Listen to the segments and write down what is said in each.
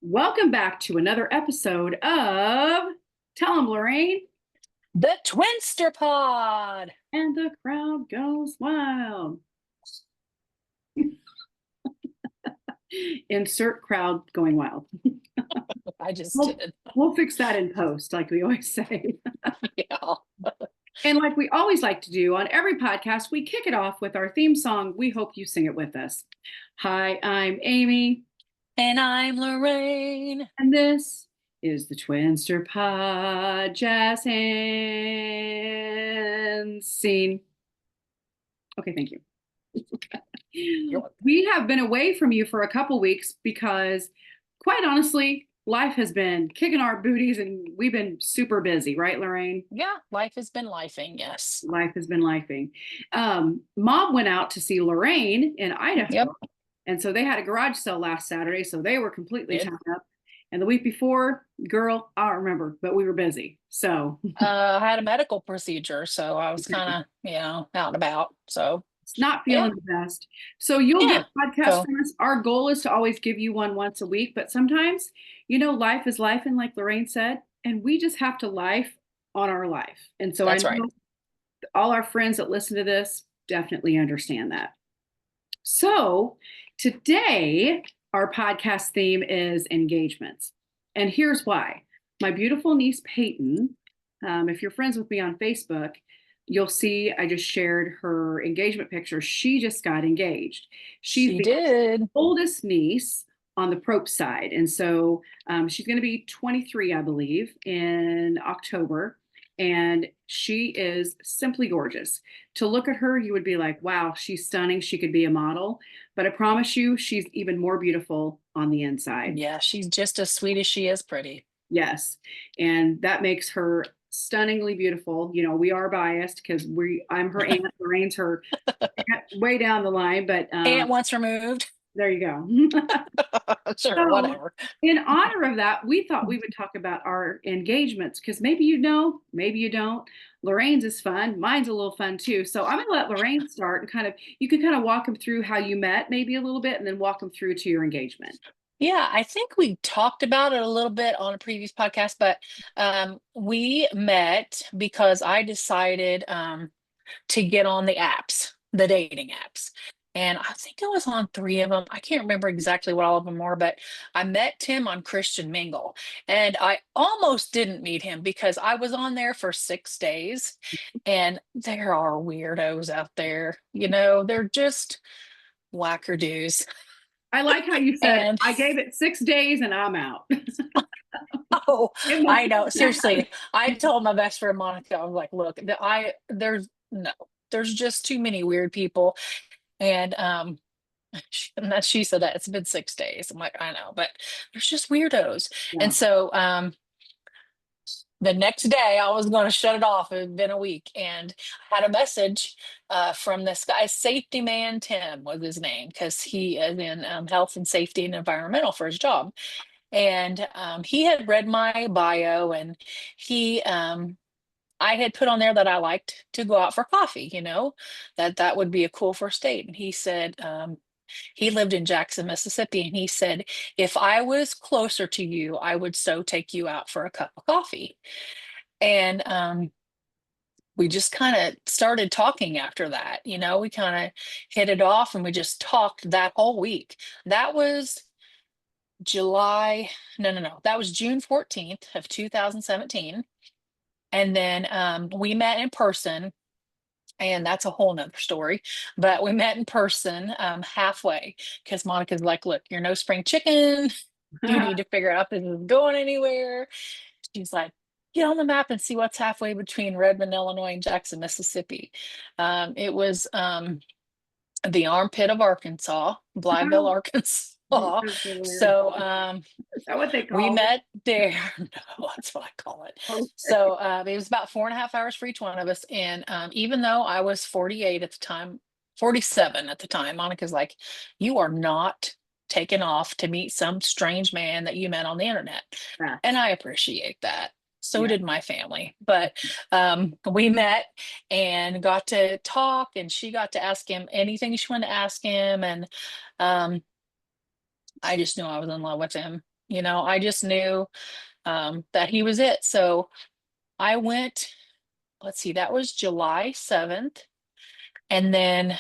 Welcome back to another episode of Tell 'em Lorraine, The Twinster Pod. and the crowd goes wild. Insert crowd going wild. I just We'll, did. we'll fix that in post, like we always say. Yeah. And like we always like to do on every podcast, we kick it off with our theme song. We hope you sing it with us. Hi, I'm Amy, And I'm Lorraine. and this is the Twinster Pod Jazz Hands Scene. Okay, thank you. We have been away from you for a couple weeks because, quite honestly, life has been kicking our booties and we've been super busy, right, Lorraine? Yeah, life has been lifing, yes. Life has been lifing. Mom went out to see Lorraine in Yep, Idaho. And so they had a garage sale last Saturday. So they were completely did. tied up. And the week before, girl, I don't remember, but we were busy. So I had a medical procedure, so I was kind of, out and about. So it's not yeah, feeling the best. So you'll yeah. get podcasts So from us. Our goal is to always give you one once a week, but sometimes, life is life, and like Lorraine said, and we just have to life on our life. And so I that's right. know all our friends that listen to this definitely understand that. So today, our podcast theme is engagements. And here's why. My beautiful niece, Peyton, if you're friends with me on Facebook, you'll see I just shared her engagement picture. She just got engaged. She's She the did. oldest niece on the Prope side. And so she's going to be 23, I believe, in October. And she is simply gorgeous. To look at her, you would be like, wow, she's stunning. She could be a model. But I promise you, she's even more beautiful on the inside. Yeah, she's just as sweet as she is pretty. Yes. And that makes her stunningly beautiful. We are biased because I'm her aunt, Lorraine's her aunt way down the line, but Aunt once removed. there you go. Sure, So, whatever. in honor of that, we thought we would talk about our engagements because maybe you know, maybe you don't. Lorraine's is fun. Mine's a little fun too. So I'm going to let Lorraine start and you can kind of walk them through how you met maybe a little bit and then walk them through to your engagement. Yeah, I think we talked about it a little bit on a previous podcast, but we met because I decided to get on the apps, the dating apps. And I think I was on three of them. I can't remember exactly what all of them were, but I met Tim on Christian Mingle. And I almost didn't meet him because I was on there for 6 days. And there are weirdos out there. They're just wackadoos. I like how you said, And I gave it 6 days and I'm out. oh, It I was- know. Seriously, I told my best friend Monica, I was like, look, there's no, there's just too many weird people. And she said that it's been 6 days. I'm like, I know, but there's just weirdos. yeah. And so the next day I was going to shut it off. It had been a week, and I had a message from this guy, Safety Man Tim was his name, because he is in health and safety and environmental for his job. And he had read my bio, and he I had put on there that I liked to go out for coffee, that would be a cool first date. And he said, he lived in Jackson, Mississippi, and he said, if I was closer to you, I would so take you out for a cup of coffee. And we just kind of started talking after that. We kind of hit it off, and we just talked that whole week. That was July, no, that was June 14th of 2017. And then we met in person, and that's a whole nother story. But we met in person halfway because Monica's like, look, you're no spring chicken. You need to figure out if this is going anywhere. She's like, get on the map and see what's halfway between Redmond, Illinois and Jackson, Mississippi. It was the armpit of Arkansas, Blytheville, Arkansas. That's hilarious. So Is that what they we call it? met there. No, that's what I call it. Oh, So it was about 4.5 hours for each one of us. And even though I was 48 at the time, 47 at the time, Monica's like, you are not taken off to meet some strange man that you met on the internet. And I appreciate that. So yeah. did my family. But we met and got to talk, and she got to ask him anything she wanted to ask him. And I just knew I was in love with him. I just knew that he was it. So I went, let's see, that was July 7th. And then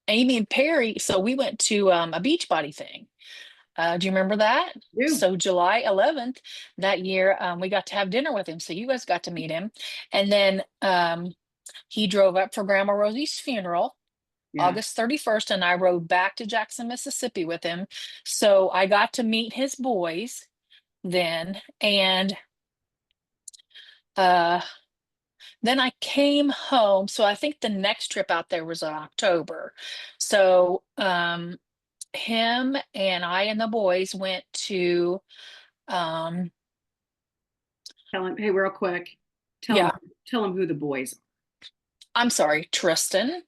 Amy and Perry, so we went to a beach body thing. Do you remember that? Do. So July 11th that year, we got to have dinner with him. So you guys got to meet him. And then he drove up for Grandma Rosie's funeral, Yeah. August 31st, and I rode back to Jackson, Mississippi with him. So I got to meet his boys then. And uh, then I came home. So I think the next trip out there was in October. So him and I and the boys went to um Tell him, hey, real quick, tell him, yeah, tell him who the boys I'm sorry, Tristan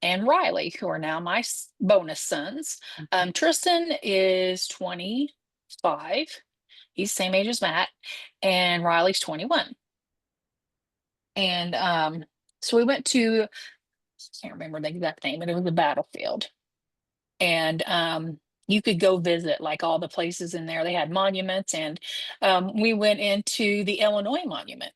and Riley, who are now my bonus sons. are. Tristan is 25. He's same age as Matt, and Riley's 21. And so we went to, I can't remember the exact name, but it was a battlefield. And you could go visit like all the places in there. They had monuments, and we went into the Illinois Monument,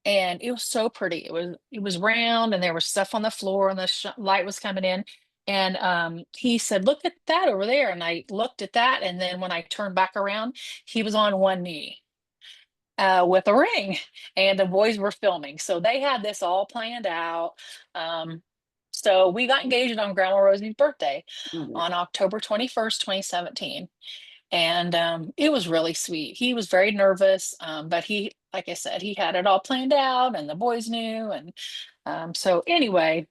and it was so pretty. It was round, and there was stuff on the floor, and the light was coming in. And he said, "Look at that over there." And I looked at that, and then when I turned back around, he was on one knee with a ring, and the boys were filming. So they had this all planned out. Um, so we got engaged on Grandma Rosie's birthday Love it. on October 21st, 2017. And it was really sweet. He was very nervous, but he, like I said, he had it all planned out, and the boys knew. And so anyway,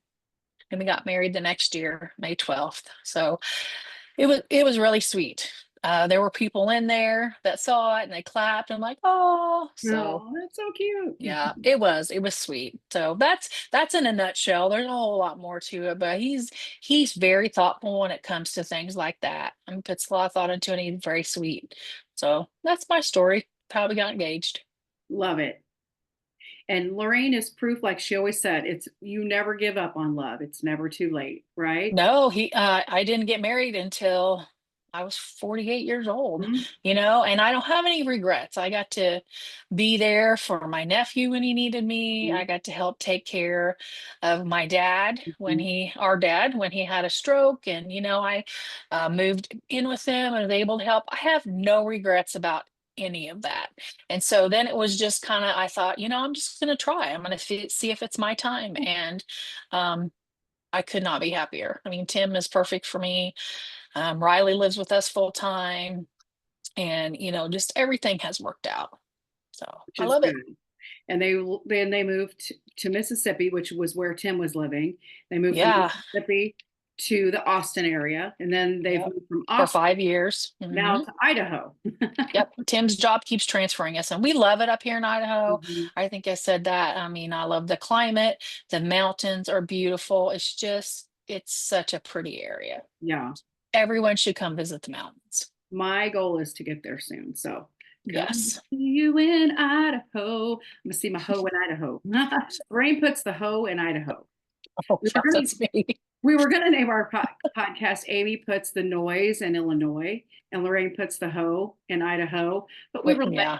and we got married the next year, May 12th. So it was really sweet. There were people in there that saw it and they clapped. I'm like, oh, so Oh, that's so cute. yeah, it was sweet. So that's in a nutshell. There's a whole lot more to it, but he's very thoughtful when it comes to things like that. I mean, puts a lot of thought into it. And he's very sweet. So that's my story. How we got engaged. Love it. And Lorraine is proof, like she always said, it's you never give up on love. It's never too late, right? No, I didn't get married until I was 48 years old, Mhm. and I don't have any regrets. I got to be there for my nephew when he needed me. I got to help take care of my dad Mhm. our dad, when he had a stroke. And, I moved in with him and was able to help. I have no regrets about any of that. And so then it was just kind of, I thought, I'm just going to try. I'm going to see if it's my time. And, um, I could not be happier. I mean, Tim is perfect for me. Riley lives with us full time, and just everything has worked out. So Which I is love it. good. And they moved to Mississippi, which was where Tim was living. They moved from Yeah. Mississippi to the Austin area, and then they've Yep. moved from For Austin 5 years. now to Idaho. Yep. Tim's job keeps transferring us, and we love it up here in Idaho. Mhm. I think I said that. I mean, I love the climate. The mountains are beautiful. It's such a pretty area. Yeah, Everyone should come visit the mountains. my goal is to get there soon. So come Yes. see you in Idaho. I'm gonna see my hoe in Idaho. Rain puts the hoe in Idaho. Oh, We yeah, were gonna that's me. we were gonna name our podcast Amy puts the noise in Illinois and Lorraine puts the hoe in Idaho. But we But were like, yeah,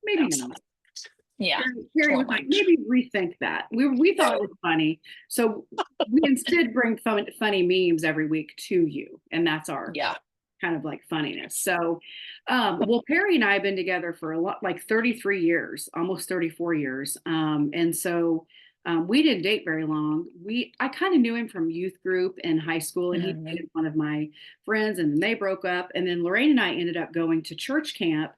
maybe that's not. yeah, it's a Carrie little was like, much. maybe rethink that. We thought it was funny. So we instead bring funny memes every week to you. And that's our Yeah. kind of like funniness. So, well, Perry and I have been together for a lot, like 33 years, almost 34 years. And so we didn't date very long. I kind of knew him from youth group in high school, and he Mhm. dated one of my friends, and then they broke up. And then Lorraine and I ended up going to church camp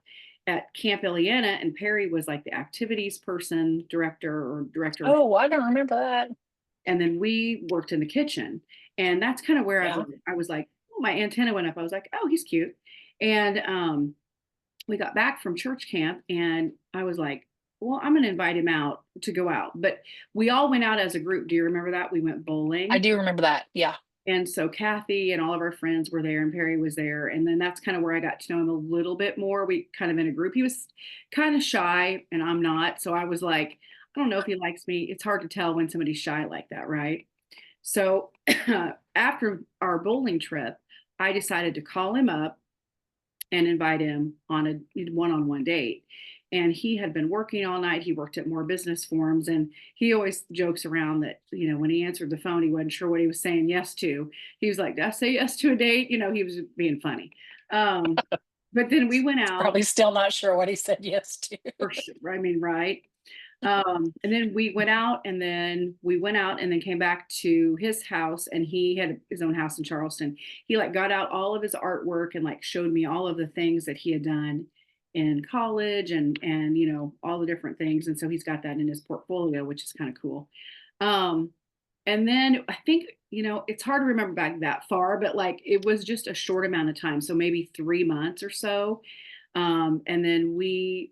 at Camp Ileana, and Perry was like the activities person, director, or director of, Oh, I don't remember that. and then we worked in the kitchen. And that's kind of where Yeah. I was like, oh, my antenna went up. I was like, oh, he's cute. And we got back from church camp, and I was like, well, I'm going to invite him out to go out. But we all went out as a group. Do you remember that? We went I bowling. do remember that. Yeah. And so Kathy and all of our friends were there, and Perry was there. And then that's kind of where I got to know him a little bit more. We kind of in a group. He was kind of shy, and I'm not. So I was like, I don't know if he likes me. It's hard to tell when somebody's shy like that, right? So after our bowling trip, I decided to call him up and invite him on a one-on-one date. And he had been working all night. He worked at More Business Forums, and he always jokes around that, when he answered the phone, he wasn't sure what he was saying yes to. He was like, "Did I say yes to a date?" He was being funny. But then we went out. Probably still not sure what he said yes to. For sure. I mean, right. And then we went out and then came back to his house, and he had his own house in Charleston. He like got out all of his artwork and like showed me all of the things that he had done in college and all the different things. And so he's got that in his portfolio, which is kind of cool. And then I think, it's hard to remember back that far, but like it was just a short amount of time. So maybe 3 months or so. And then we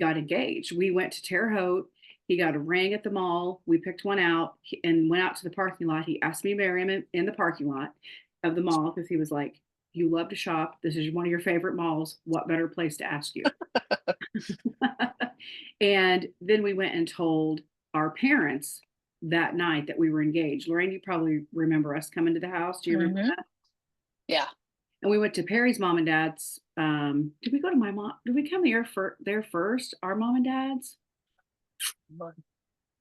got engaged. We went to Terre Haute. He got a ring at the mall. We picked one out and went out to the parking lot. He asked me to marry him in the parking lot of the mall because he was like, "You love to shop. This is one of your favorite malls. What better place to ask you?" And then we went and told our parents that night that we were engaged. Lorraine, you probably remember us coming to the house. Do you remember that? Yeah. And we went to Perry's mom and dad's. Did we go to my mom? Did we come there first? Our mom and dad's?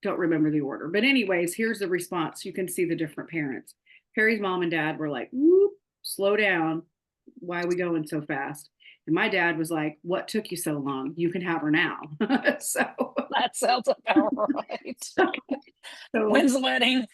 Don't remember the order. But anyways, here's the response. You can see the different parents. Perry's mom and dad were like, "Whoop, slow down. Why are we going so fast?" And my dad was like, "What took you so long? You can have her now." So that sounds about right. So when's the wedding?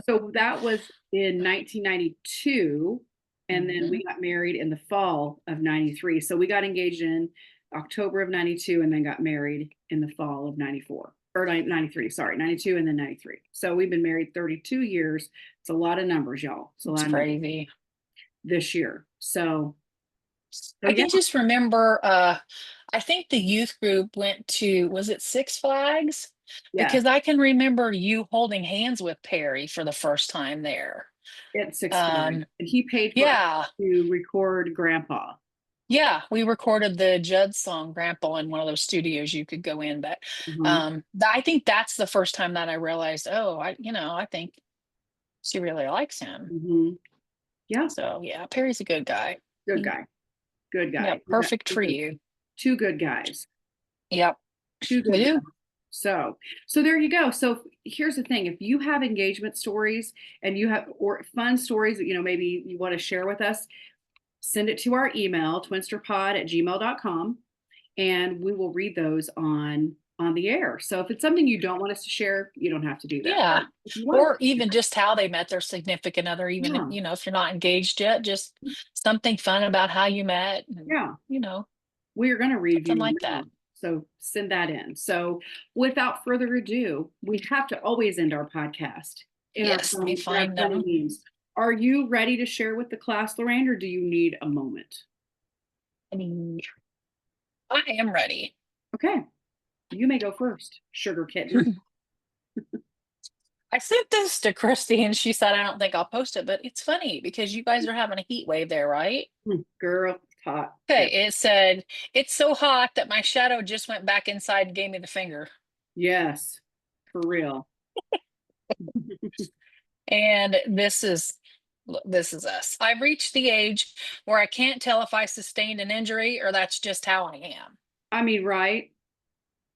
So that was in 1992. And then we got married in the fall of 93. So we got engaged in October of 92 and then got married in the fall of 94 or 93, sorry, 92 and then 93. So we've been married 32 years. It's a lot of numbers, y'all. It's a lot of crazy this year. So I can just remember, I think the youth group went to, was it Six Flags? Yeah. Because I can remember you holding hands with Perry for the first time there. At Six Flags. And he paid for us to record Grandpa. Yeah, we recorded the Judd song Grandpa in one of those studios you could go in. But I think that's the first time that I realized, I think she really likes him. Yeah. So yeah, Perry's a good guy. Good guy. Good guy. Yeah, perfect for you. Two good guys. Yep. Two good guys. So there you go. So here's the thing. If you have engagement stories and you have or fun stories that, maybe you want to share with us, send it to our email, twinsterpod@gmail.com, and we will read those on the air. So if it's something you don't want us to share, you don't have to do that. Yeah. Or even just how they met their significant other, even if, if you're not engaged yet, just something fun about how you met. And, we're going to read something like that. So send that in. So without further ado, we have to always end our podcast. Yes, let me find them. Are you ready to share with the class, Lorraine, or do you need a moment? I am ready. Okay. You may go first, sugar kitten. I sent this to Christy and she said, "I don't think I'll post it," but it's funny because you guys are having a heat wave there, right? Girl, hot. Okay, it said, "It's so hot that my shadow just went back inside and gave me the finger." Yes, for real. And this is us. I've reached the age where I can't tell if I sustained an injury or that's just how I am. I mean, right?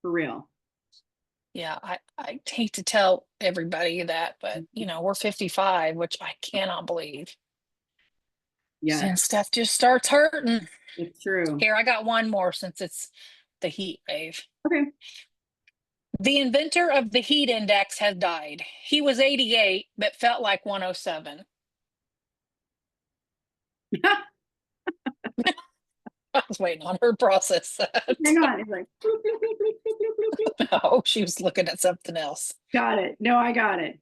For real. Yeah, I hate to tell everybody that, but we're 55, which I cannot believe. Yeah. And stuff just starts hurting. It's true. Here, I got one more since it's the heat wave. Okay. The inventor of the heat index has died. He was 88, but felt like 107. I was waiting on her to process that. Hang on. It's like, oh, she was looking at something else. Got it. No, I got it.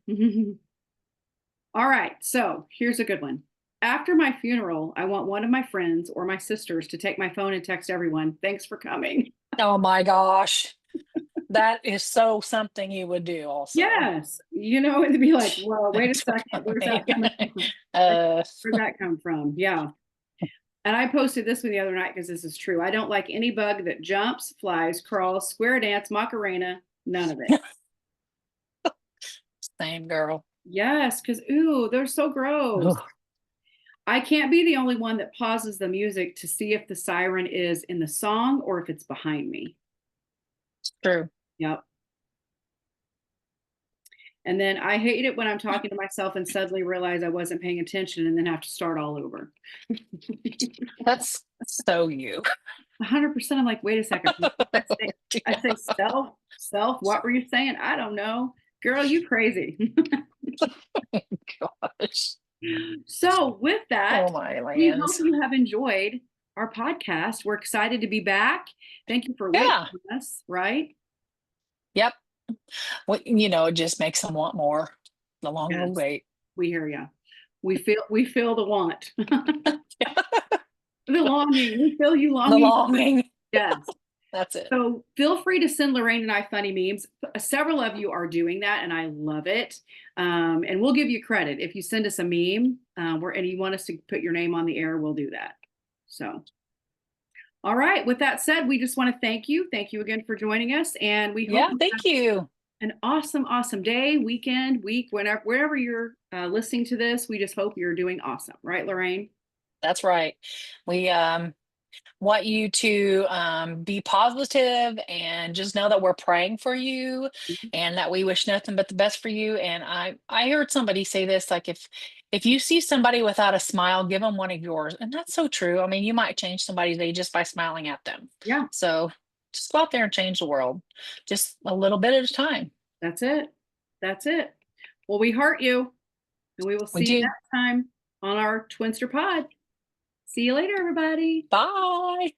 All right. So here's a good one. After my funeral, I want one of my friends or my sisters to take my phone and text everyone, "Thanks for coming." Oh my gosh. That is so something you would do also. Yes. It'd be like, well, wait a second. Where's that coming from? Where'd that come from? Yeah. And I posted this one the other night because this is true. I don't like any bug that jumps, flies, crawls, square dance, Macarena, none of it. Same, girl. Yes, because, ooh, they're so gross. Ugh. I can't be the only one that pauses the music to see if the siren is in the song or if it's behind me. True. Yep. And then I hate it when I'm talking to myself and suddenly realize I wasn't paying attention and then have to start all over. That's so you. 100%. I'm like, wait a second. I say, I say self, what were you saying? I don't know. Girl, you crazy. Gosh. So, with that, Oh my we hope lands. you have enjoyed our podcast. We're excited to be back. Thank you for waiting Yeah. on us, right? Yep. Well, it just makes them want more the longer we Yes, wait. we hear you. We feel the want. The longing. We feel you The longing. longing. Yes. That's it. So feel free to send Lorraine and I funny memes. Several of you are doing that, and I love it. And we'll give you credit if you send us a meme, and you want us to put your name on the air. We'll do that. So, all right. With that said, we just want to thank you. Thank you again for joining us, and we hope Yeah. you Thank you. have an awesome, awesome day, weekend, week, wherever you're listening to this. We just hope you're doing awesome, right, Lorraine? That's right. We want you to be positive and just know that we're praying for you and that we wish nothing but the best for you. And I heard somebody say this, like, if you see somebody without a smile, give them one of yours. And that's so true. I mean, you might change somebody's day just by smiling at them. Yeah, So just go out there and change the world just a little bit at a time. that's it. That's it. Well, we heart you, and we will We see you do. next time on our Twinster Pod. See you later, everybody. Bye.